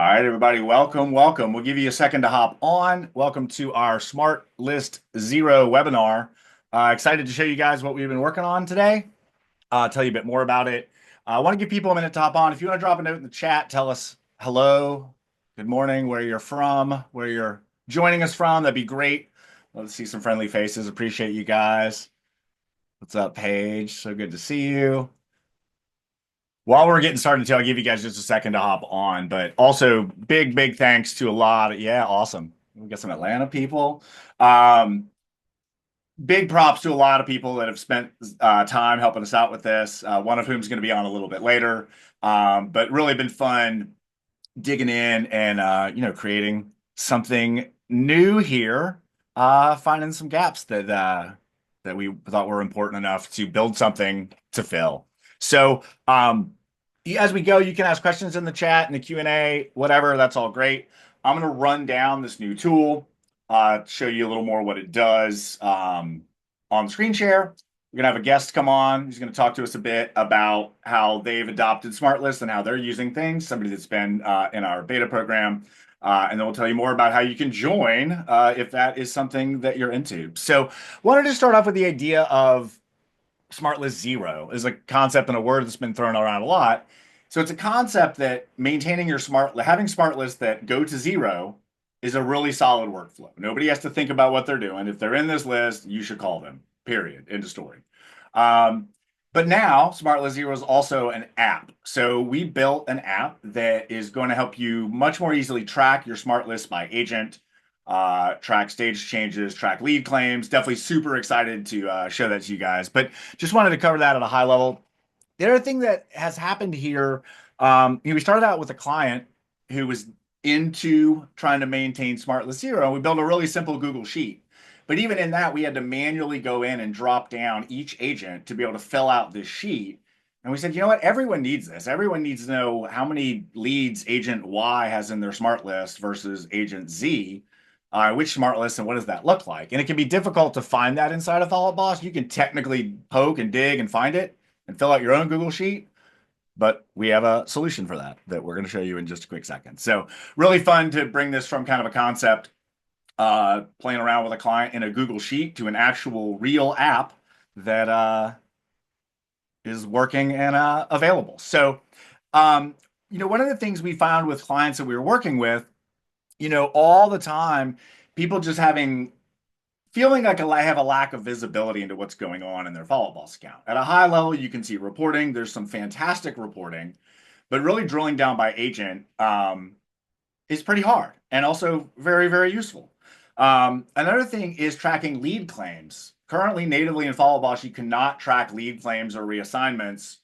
All right, everybody, welcome, welcome. We'll give you a second to hop on. Welcome to our Smart List Zero webinar. Excited to show you guys what we've been working on today. Tell you a bit more about it. I want to give people a minute to hop on. If you want to drop a note in the chat, tell us hello, good morning, where you're from, where you're joining us from. That'd be great. Let's see some friendly faces. Appreciate you guys. What's up, Paige? So good to see you. While we're getting started, too, I'll give you guys just a second to hop on, but also big thanks to a lot of, yeah, awesome. We got some Atlanta people. Um, Big props to a lot of people that have spent time helping us out with this, one of whom is going to be on a little bit later. But really been fun digging in and, creating something new here, finding some gaps that we thought were important enough to build something to fill. So, as we go, you can ask questions in the chat and the Q&A, whatever. That's all great. I'm going to run down this new tool, show you a little more what it does on the screen share. We're going to have a guest come on. He's going to talk to us a bit about how they've adopted SmartList and how they're using things, somebody that's been in our beta program. And then we'll tell you more about how you can join if that is something that you're into. So wanted to start off with the idea of SmartList Zero is a concept and a word that's been thrown around a lot. So it's a concept that maintaining having smart lists that go to zero is a really solid workflow. Nobody has to think about what they're doing. If they're in this list, you should call them, period. End of story. Um, but now SmartList Zero is also an app. So we built an app that is going to help you much more easily track your smart list by agent, track stage changes, track lead claims. Definitely super excited to show that to you guys. But just wanted to cover that at a high level. The other thing that has happened here, we started out with a client who was into trying to maintain SmartList Zero. And we built a really simple Google Sheet. But even in that, we had to manually go in and drop down each agent to be able to fill out this sheet. And we said, you know what? Everyone needs this. Everyone needs to know how many leads agent Y has in their smart list versus agent Z. Which smart list and what does that look like? And it can be difficult to find that inside of Follow Boss. You can technically poke and dig and find it and fill out your own Google Sheet, but we have a solution for that we're going to show you in just a quick second. So really fun to bring this from kind of a concept, playing around with a client in a Google Sheet to an actual real app that is working and available. So, one of the things we found with clients that we were working with, all the time, people just feeling like I have a lack of visibility into what's going on in their Follow Boss account. At a high level, you can see reporting. There's some fantastic reporting, but really drilling down by agent is pretty hard and also very useful. Another thing is tracking lead claims. Currently, natively in Follow Boss, you cannot track lead claims or reassignments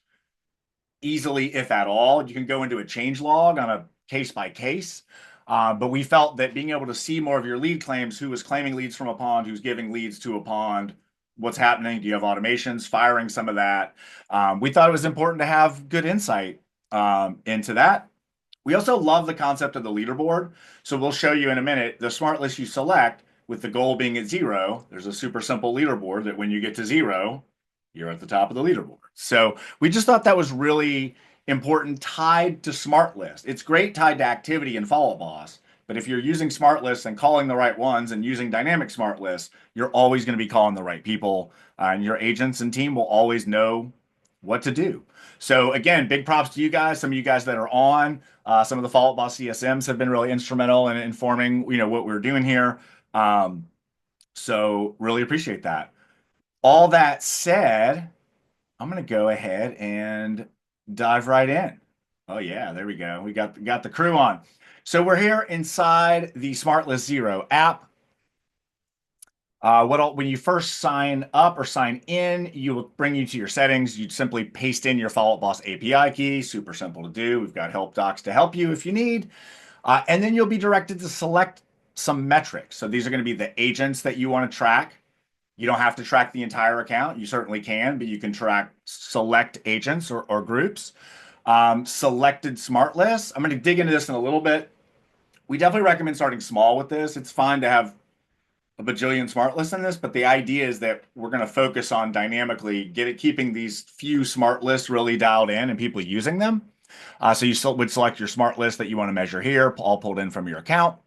easily, if at all. You can go into a change log on a case by case. But we felt that being able to see more of your lead claims, who is claiming leads from a pond, who's giving leads to a pond, what's happening, do you have automations, firing some of that? We thought it was important to have good insight into that. We also love the concept of the leaderboard. So we'll show you in a minute the smart list you select with the goal being at zero. There's a super simple leaderboard that when you get to zero, you're at the top of the leaderboard. So we just thought that was really important tied to smart list. It's great tied to activity and Follow Boss, but if you're using smart lists and calling the right ones and using dynamic smart lists, you're always going to be calling the right people, and your agents and team will always know what to do. So again, big props to you guys. Some of you guys that are on, some of the Follow Boss CSMs have been really instrumental in informing, what we're doing here. So really appreciate that. All that said, I'm going to go ahead and dive right in. Oh yeah, there we go. We got the crew on. So we're here inside the SmartList Zero app. When you first sign up or sign in, you will bring you to your settings. You'd simply paste in your Follow Boss API key. Super simple to do. We've got help docs to help you if you need. And then you'll be directed to select some metrics. So these are going to be the agents that you want to track. You don't have to track the entire account. You certainly can, but you can track select agents or groups. Selected smart lists. I'm going to dig into this in a little bit. We definitely recommend starting small with this. It's fine to have a bajillion smart lists in this, but the idea is that we're going to focus on dynamically keeping these few smart lists really dialed in and people using them. So you still would select your smart list that you want to measure here, all pulled in from your account.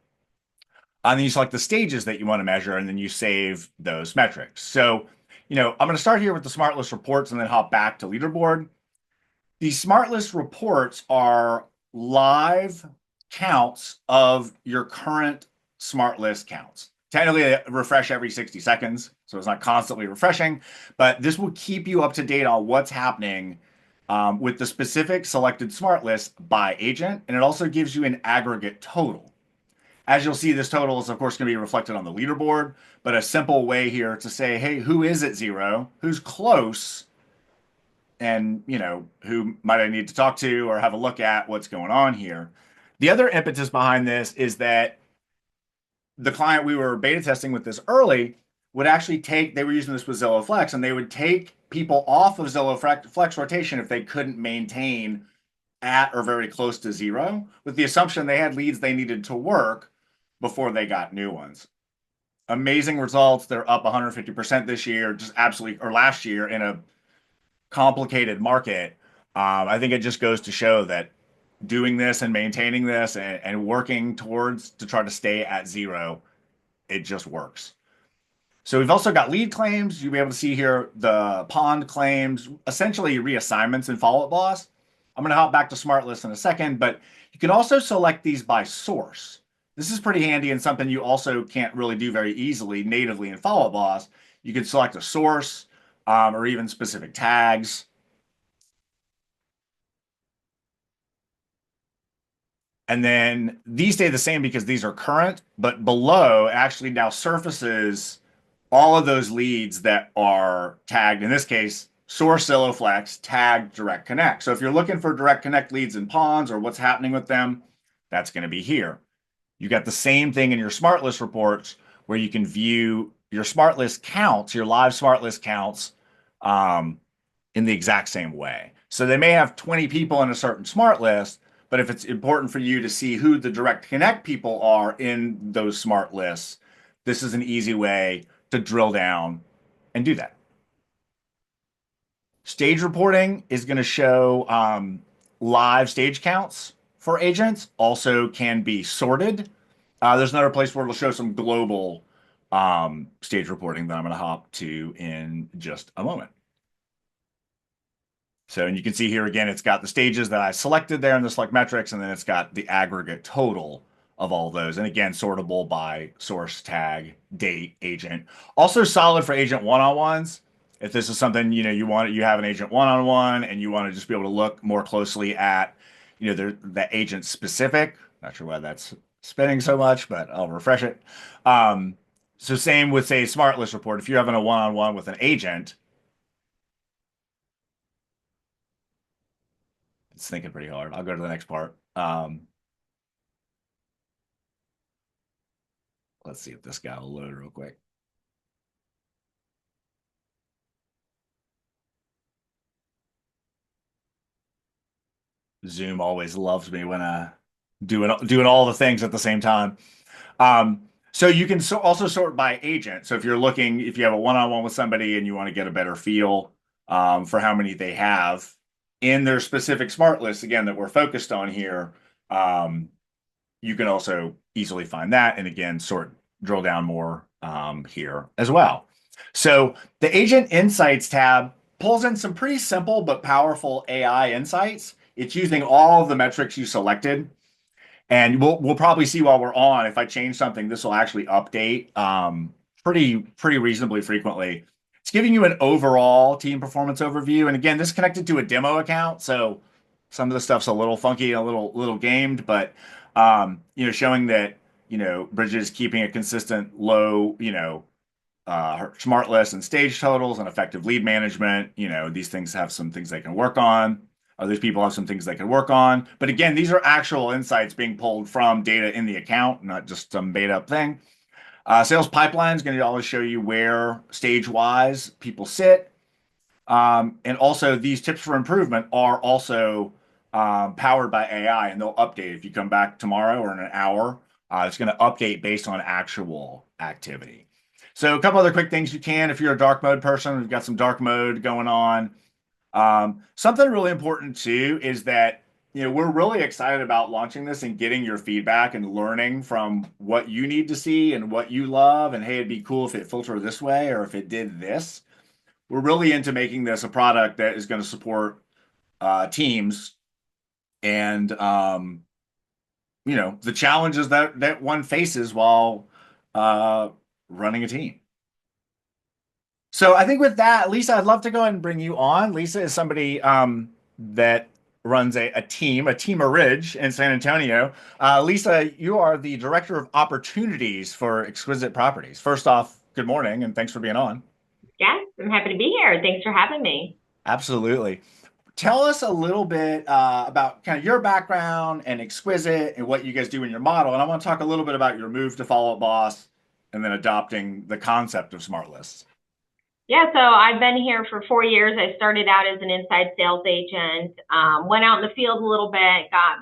And then you select the stages that you want to measure, and then you save those metrics. So, I'm going to start here with the smart list reports and then hop back to leaderboard. These smart list reports are live counts of your current smart list counts. Technically, they refresh every 60 seconds, so it's not constantly refreshing, but this will keep you up to date on what's happening with the specific selected smart list by agent, and it also gives you an aggregate total. As you'll see, this total is, of course, going to be reflected on the leaderboard, but a simple way here to say, hey, who is at zero? Who's close? And who might I need to talk to or have a look at what's going on here. The other impetus behind this is that the client we were beta testing with this early would actually they were using this with Zillow Flex, and they would take people off of Zillow Flex rotation if they couldn't maintain at or very close to zero, with the assumption they had leads they needed to work before they got new ones. Amazing results. They're up 150% this year, just absolutely, or last year in a complicated market. I think it just goes to show that doing this and maintaining this and working towards to try to stay at zero, it just works. So we've also got lead claims. You'll be able to see here the pond claims, essentially reassignments in Follow Up Boss. I'm going to hop back to Smart List in a second, but you can also select these by source. This is pretty handy and something you also can't really do very easily natively in Follow Up Boss. You can select a source or even specific tags. And then these stay the same because these are current, but below actually now surfaces all of those leads that are tagged, in this case, source Zillow Flex, tagged direct connect. So if you're looking for direct connect leads in ponds or what's happening with them, that's going to be here. You got the same thing in your smart list reports where you can view your smart list counts, your live smart list counts, um, in the exact same way. So they may have 20 people in a certain smart list, but if it's important for you to see who the direct connect people are in those smart lists, this is an easy way to drill down and do that. Stage reporting is going to show live stage counts for agents, also can be sorted. There's another place where it'll show some global stage reporting that I'm going to hop to in just a moment. So, and you can see here again, it's got the stages that I selected there in the select metrics, and then it's got the aggregate total of all those. And again, sortable by source, tag, date, agent. Also solid for agent one-on-ones. If this is something, you have an agent one-on-one and you want to just be able to look more closely at, the agent specific. Not sure why that's spinning so much, but I'll refresh it. So same with, say, smart list report. If you're having a one-on-one with an agent, it's thinking pretty hard. I'll go to the next part. Let's see if this guy will load real quick. Zoom always loves me when doing all the things at the same time. So you can also sort by agent. So if you have a one-on-one with somebody and you want to get a better feel for how many they have in their specific smart list, again, that we're focused on here, you can also easily find that. And again, drill down more here as well. So the Agent Insights tab pulls in some pretty simple but powerful AI insights. It's using all of the metrics you selected. And we'll probably see while we're on, if I change something, this will actually update pretty reasonably frequently. It's giving you an overall team performance overview. And again, this is connected to a demo account, so some of the stuff's a little funky, a little gamed, but showing that Bridget is keeping a consistent low, her smart list and stage totals and effective lead management. These things have some things they can work on. These people have some things they can work on. But again, these are actual insights being pulled from data in the account, not just some made up thing. Sales pipeline is going to always show you where stage wise people sit. And also, these tips for improvement are also powered by AI, and they'll update if you come back tomorrow or in an hour. It's going to update based on actual activity. So, a couple other quick things you can if you're a dark mode person. We've got some dark mode going on. Something really important too is that we're really excited about launching this and getting your feedback and learning from what you need to see and what you love. And hey, it'd be cool if it filtered this way or if it did this. We're really into making this a product that is going to support teams and the challenges that one faces while uh, running a team. So I think with that, Lisa, I'd love to go ahead and bring you on. Lisa is somebody that runs a team of Ridge in San Antonio. Lisa, you are the director of opportunities for Exquisite Properties. First off, good morning and thanks for being on. Yes, I'm happy to be here. Thanks for having me. Absolutely. Tell us a little bit about kind of your background and Exquisite and what you guys do in your model. And I want to talk a little bit about your move to Follow Up Boss and then adopting the concept of smart lists. Yeah, so I've been here for 4 years. I started out as an inside sales agent, went out in the field a little bit, got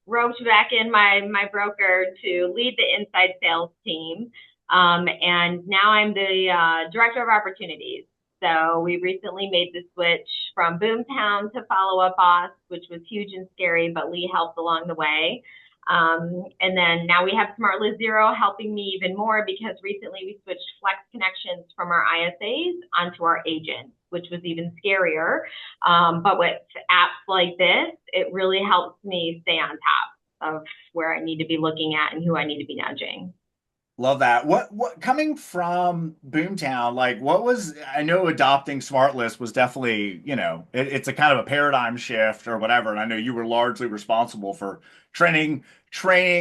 roped back in my broker to lead the inside sales team. And now I'm the director of opportunities. So we recently made the switch from Boomtown to Follow Up Boss, which was huge and scary, but Lee helped along the way. And then now we have Smart List Zero helping me even more because recently we switched Flex connections from our ISAs onto our agents, which was even scarier. But with apps like this, it really helps me stay on top of where I need to be looking at and who I need to be nudging. Love that. What coming from Boomtown, like what was, I know adopting Smart List was definitely, it's a kind of a paradigm shift or whatever. And I know you were largely responsible for training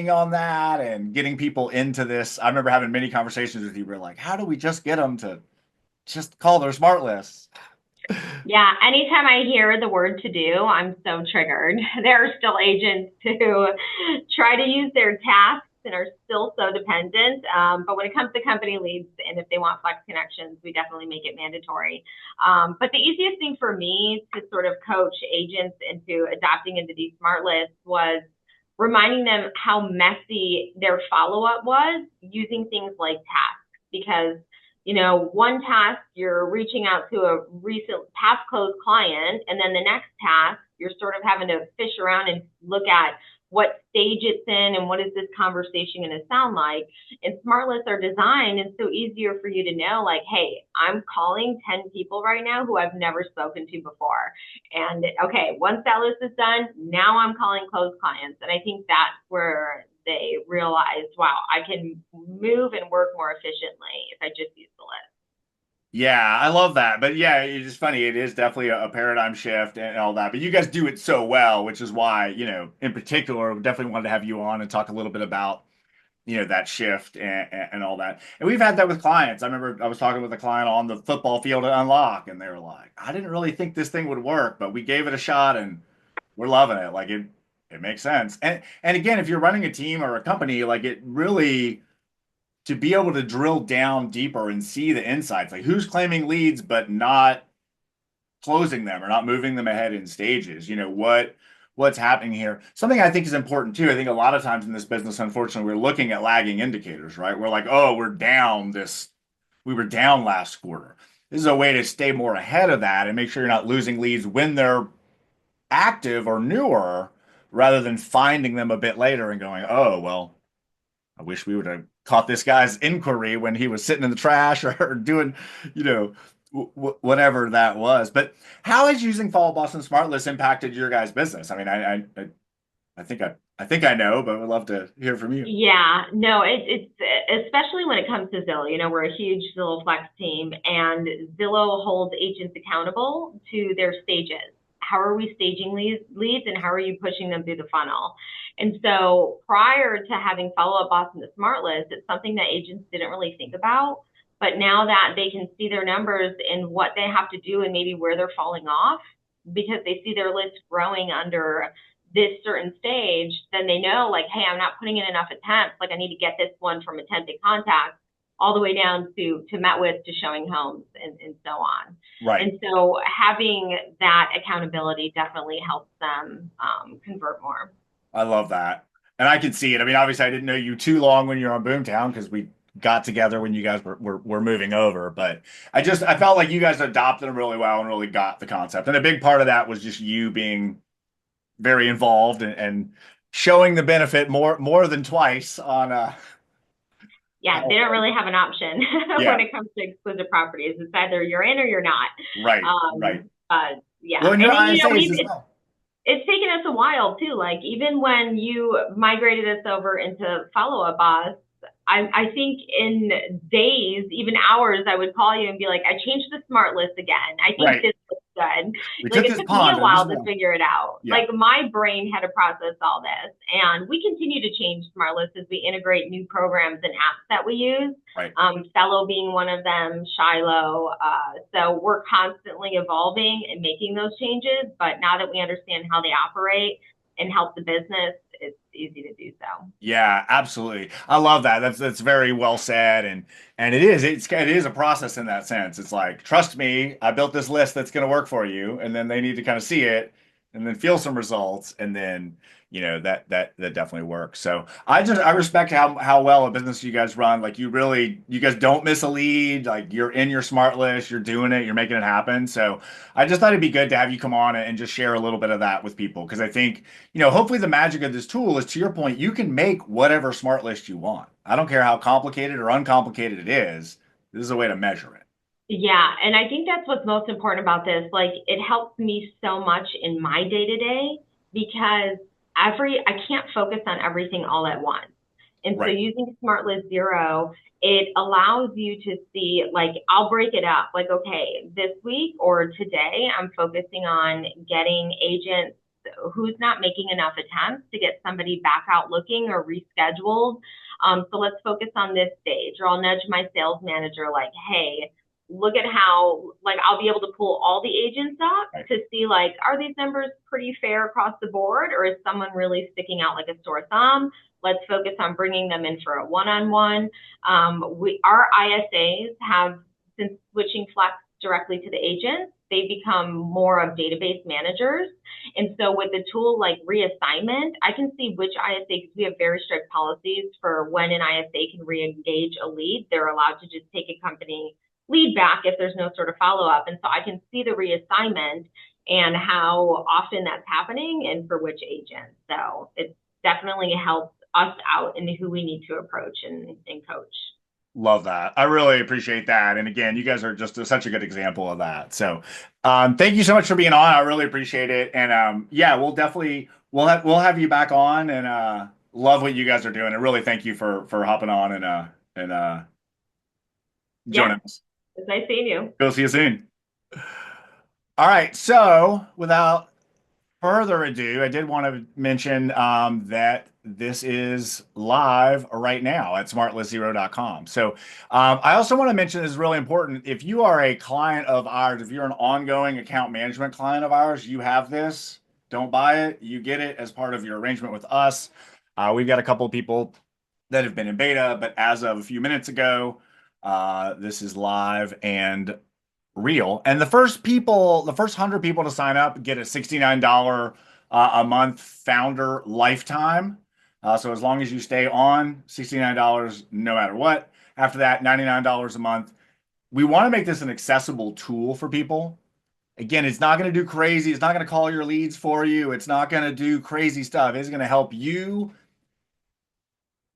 on that and getting people into this. I remember having many conversations with you. We're like, how do we just get them to just call their Smart Lists? Yeah, anytime I hear the word to do, I'm so triggered. There are still agents who try to use their tasks and are still so dependent. But when it comes to company leads and if they want flex connections, we definitely make it mandatory. But the easiest thing for me to sort of coach agents into adopting into these smart lists was reminding them how messy their follow up was using things like tasks because one task you're reaching out to a recent past closed client, and then the next task you're sort of having to fish around and look at what stage it's in and what is this conversation going to sound like. And smart lists are designed and so easier for you to know, like, hey, I'm calling 10 people right now who I've never spoken to before. And okay, once that list is done, now I'm calling closed clients. And I think that's where they realized, wow, I can move and work more efficiently if I just use the list. Yeah, I love that. But yeah, it's just funny. It is definitely a paradigm shift and all that. But you guys do it so well, which is why, in particular, we definitely wanted to have you on and talk a little bit about, that shift and all that. And we've had that with clients. I remember I was talking with a client on the football field at Unlock, and they were like, I didn't really think this thing would work, but we gave it a shot and we're loving it. Like it makes sense. And again, if you're running a team or a company, like it really to be able to drill down deeper and see the insights, like who's claiming leads but not closing them or not moving them ahead in stages. What's happening here. Something I think is important too. I think a lot of times in this business, unfortunately, we're looking at lagging indicators, right? We're like, oh, we were down last quarter. This is a way to stay more ahead of that and make sure you're not losing leads when they're active or newer rather than finding them a bit later and going, oh, well, I wish we would have caught this guy's inquiry when he was sitting in the trash or doing, you know, whatever that was. But how has using Follow Boston Smart List impacted your guys' business? I mean, I think I know, but would love to hear from you. Yeah, no, it's especially when it comes to Zillow. We're a huge Zillow Flex team, and Zillow holds agents accountable to their stages. How are we staging leads and how are you pushing them through the funnel? And so prior to having Follow Up Boss in the Smart List, it's something that agents didn't really think about. But now that they can see their numbers and what they have to do and maybe where they're falling off because they see their list growing under this certain stage, then they know, like, hey, I'm not putting in enough attempts. Like, I need to get this one from attempted contact all the way down to met with to showing homes and so on. Right. And so having that accountability definitely helps them convert more. I love that. And I can see it. I mean, obviously, I didn't know you too long when you were on Boomtown because we got together when you guys were moving over. But I felt like you guys adopted them really well and really got the concept. And a big part of that was just you being very involved and showing the benefit more than twice on Yeah, they don't really have an option when yeah, it comes to exclusive properties. It's either you're in or you're not. right, right. Yeah, Well, and and your then ISAs as well. it's taken us a while too. Like even when you migrated us over into Follow Up Boss, I think in days, even hours, I would call you and be like, I changed the smart list again. I think Right. this looks good. We Like took it this took me pond a and this while is to one. figure it out. Yeah. Like my brain had to process all this, and we continue to change smart lists as we integrate new programs and apps that we use. Right. Fellow being one of them, Shiloh. So we're constantly evolving and making those changes. But now that we understand how they operate and help the business, it's easy to do so. Yeah, absolutely. I love that. That's very well said, and it is a process in that sense. It's like, trust me, I built this list that's going to work for you, and then they need to kind of see it and then feel some results, and then that definitely works. So I respect how well a business you guys run. Like you guys don't miss a lead. Like you're in your smart list, you're doing it, you're making it happen. So I just thought it'd be good to have you come on and just share a little bit of that with people because I think hopefully the magic of this tool is to your point, you can make whatever smart list you want. I don't care how complicated or uncomplicated it is. This is a way to measure it. Yeah, and I think that's what's most important about this. Like, it helps me so much in my day to day because I can't focus on everything all at once. And so Right. using Smart List Zero, it allows you to see, like, I'll break it up. Like, okay, this week or today, I'm focusing on getting agents who's not making enough attempts to get somebody back out looking or rescheduled. So let's focus on this stage, or I'll nudge my sales manager, like, hey, look at how like I'll be able to pull all the agents up Right. to see like are these numbers pretty fair across the board or is someone really sticking out like a sore thumb. Let's focus on bringing them in for a one-on-one. Our ISAs have since switching Flex directly to the agents, they become more of database managers. And so with the tool like reassignment, I can see which ISA, because we have very strict policies for when an ISA can re-engage a lead. They're allowed to just take a company lead back if there's no sort of follow up. And so I can see the reassignment and how often that's happening and for which agent. So it definitely helps us out in who we need to approach and coach. Love that. I really appreciate that. And again, you guys are just such a good example of that. So, thank you so much for being on. I really appreciate it. And yeah, we'll have you back on and love what you guys are doing. And really thank you for hopping on and Yeah, joining us. it's nice seeing you. Go see you soon. All right. So, without further ado, I did want to mention that this is live right now at smartlistzero.com. So I also want to mention this is really important. If you are a client of ours, if you're an ongoing account management client of ours, you have this. Don't buy it. You get it as part of your arrangement with us. We've got a couple of people that have been in beta, but as of a few minutes ago, this is live and real. And the first 100 people to sign up get a $69 a month founder lifetime. So as long as you stay on, $69 no matter what. After that, $99 a month. We want to make this an accessible tool for people. Again, it's not going to do crazy. It's not going to call your leads for you. It's not going to do crazy stuff. It's going to help you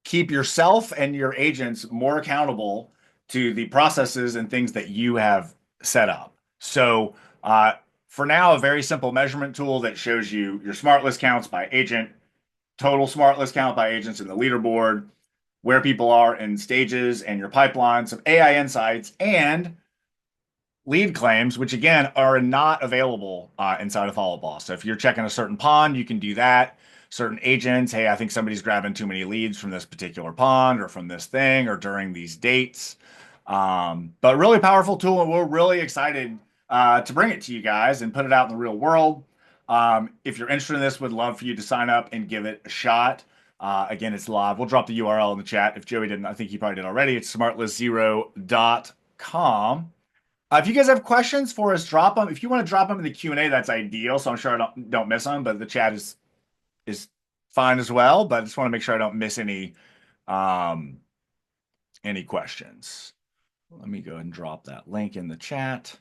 keep yourself and your agents more accountable to the processes and things that you have set up. So, for now, a very simple measurement tool that shows you your smart list counts by agent, total smart list count by agents in the leaderboard, where people are in stages and your pipeline, some AI insights, and lead claims, which again are not available inside of Follow Boss. So if you're checking a certain pond, you can do that. Certain agents, hey, I think somebody's grabbing too many leads from this particular pond or from this thing or during these dates. But really powerful tool, and we're really excited to bring it to you guys and put it out in the real world. If you're interested in this, would love for you to sign up and give it a shot. Again, it's live. We'll drop the URL in the chat. If Joey didn't, I think he probably did already. It's smartlistzero.com. If you guys have questions for us, drop them. If you want to drop them in the Q&A, that's ideal. So I'm sure I don't miss them, but the chat is fine as well. But I just want to make sure I don't miss um any questions. Let me go ahead and drop that link in the chat.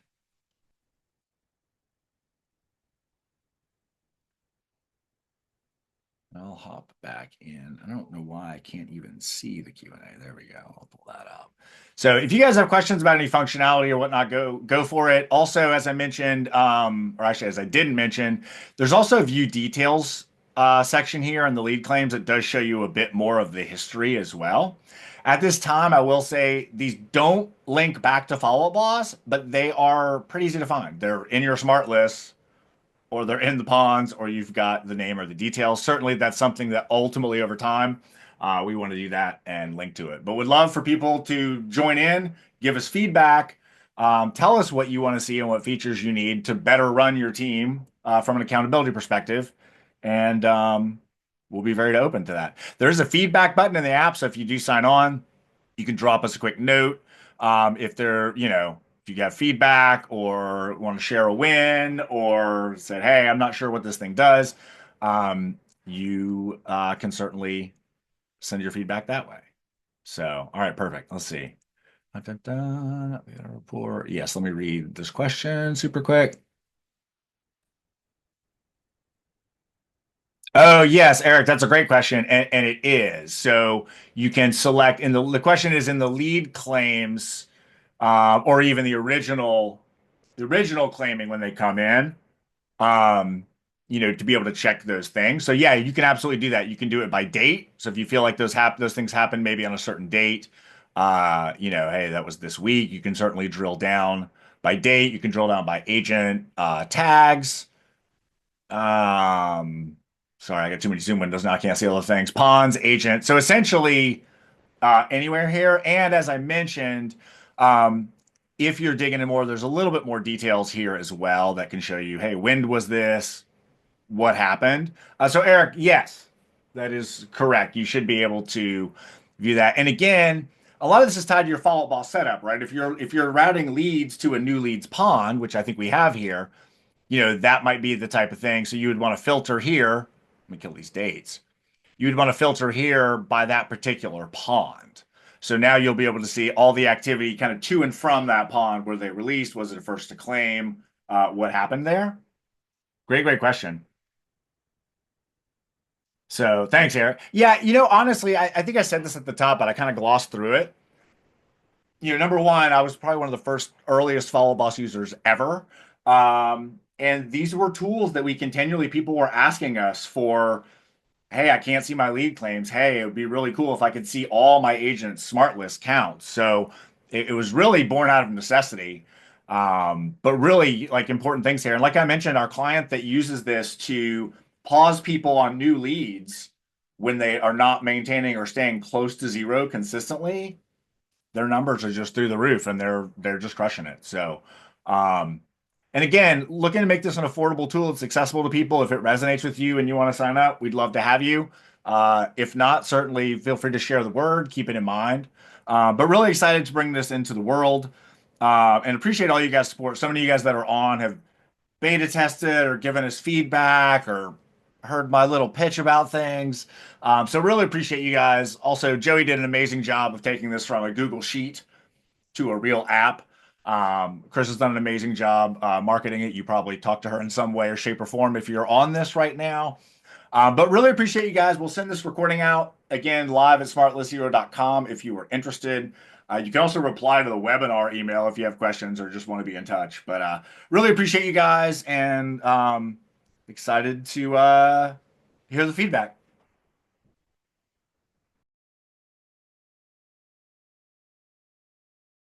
I'll hop back in. I don't know why I can't even see the Q&A. There we go. I'll pull that up. So if you guys have questions about any functionality or whatnot, go for it. Also, as I mentioned, or actually as I didn't mention, there's also a view details section here in the lead claims that does show you a bit more of the history as well. At this time, I will say these don't link back to Follow Up Boss, but they are pretty easy to find. They're in your smart list or they're in the ponds, or you've got the name or the details. Certainly, that's something that ultimately over time we want to do that and link to it. But would love for people to join in, give us feedback, tell us what you want to see and what features you need to better run your team from an accountability perspective, and we'll be very open to that. There's a feedback button in the app, so if you do sign on, you can drop us a quick note. If they're, if you have feedback or want to share a win or said, hey, I'm not sure what this thing does, you can certainly send your feedback that way. So, all right, perfect. Let's see. Dun, dun, dun. We got a report. Yes, let me read this question super quick. Oh, yes, Eric, that's a great question. And it is. So you can select, and the question is in the lead claims, or even the original claiming when they come in, um, to be able to check those things. So yeah, you can absolutely do that. You can do it by date. So if you feel like those things happen maybe on a certain date, hey, that was this week, you can certainly drill down by date. You can drill down by agent, tags. Um, sorry, I got too many Zoom windows now. I can't see all the things. Ponds, agent. So essentially, anywhere here. And as I mentioned, um, if you're digging in more, there's a little bit more details here as well that can show you, hey, when was this? What happened? So Eric, yes, that is correct. You should be able to view that. And again, a lot of this is tied to your follow-up ball setup, right? If you're routing leads to a new leads pond, which I think we have here, that might be the type of thing. So you would want to filter here. Let me kill these dates. You would want to filter here by that particular pond. So now you'll be able to see all the activity kind of to and from that pond. Were they released? Was it a first to claim? What happened there? Great question. So thanks, Eric. Yeah, honestly, I think I said this at the top, but I kind of glossed through it. Number one, I was probably one of the first earliest follow boss users ever. And these were tools that we continually, people were asking us for. Hey, I can't see my lead claims. Hey, it would be really cool if I could see all my agents' smart list counts. So it was really born out of necessity. But really like important things here. And like I mentioned, our client that uses this to pause people on new leads when they are not maintaining or staying close to zero consistently, their numbers are just through the roof and they're just crushing it. So, um, and again, looking to make this an affordable tool. It's accessible to people. If it resonates with you and you want to sign up, we'd love to have you. If not, certainly feel free to share the word. Keep it in mind. But really excited to bring this into the world, and appreciate all you guys' support. So many of you guys that are on have beta tested or given us feedback or heard my little pitch about things. So really appreciate you guys. Also, Joey did an amazing job of taking this from a Google Sheet to a real app. Chris has done an amazing job marketing it. You probably talked to her in some way or shape or form if you're on this right now. But really appreciate you guys. We'll send this recording out again live at smartlisthero.com if you were interested. You can also reply to the webinar email if you have questions or just want to be in touch. But really appreciate you guys and excited to hear the feedback.